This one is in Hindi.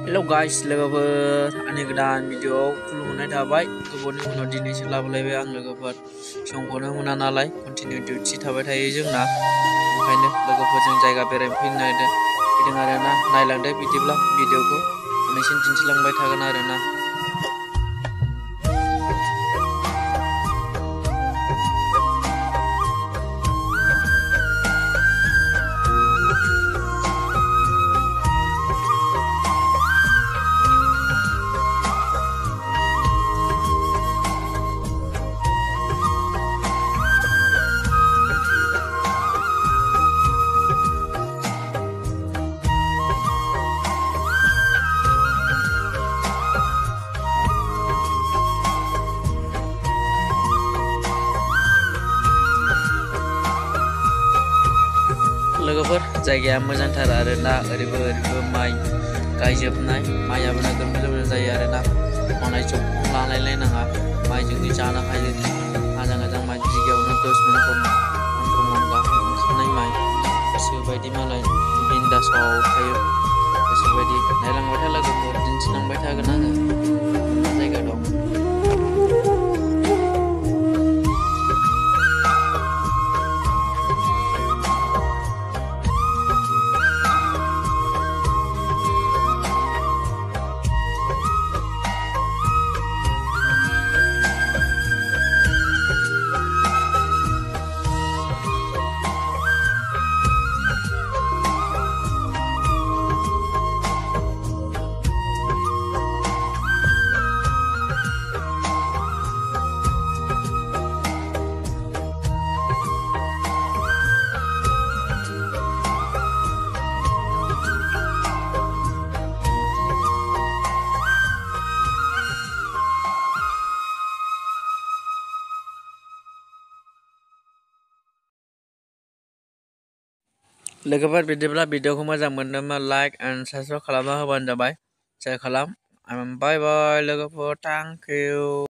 Hello guys, लोगोफोर आंनि गोदान भिडिअ खुलुमनाय थाबाय। गोबावनि उनाव दिनैसो लाबोलायबाय आं लोगोफोर। समखौनो मोना नालाय कन्टिनिउ डिउटि थाबाय थायो जोंना। ओंखायनो लोगोफोरजों जायगा बेरायनो फैदों आरोना। नायलांदो बिदिब्ला भिडिअखौ नोंसिनो दिन्थिलांबाय थागोन आरोना। लोगोफोर जायगाया मोजांथार आरोना। ओरैबो माइ गायजोबनाय, माइयाबो नोगोर मोजां जायो आरोना। मावनाय जब लालायलायनाङा, माइजोंनो जानो हायो। मोजां माइ बिगायावनो 10 मन 15 मन गाहाम ओंखारनाय माइ। गोसोबायदि मालाय बिन्दासाव थायो। गोसोबायदि नायलांबाय था लोगोफोर, दिन्थिलांबाय थागोन आङो मा जायगा दं। लोगोफोर बिदिब्ला भिडिअखौ मोजां मोनदोंबा लाइक एन्ड साबस्क्राइब खालामना होबानो जाबाय। शेयार खालाम। बाय बाय लोगोफोर, थेंक इउ।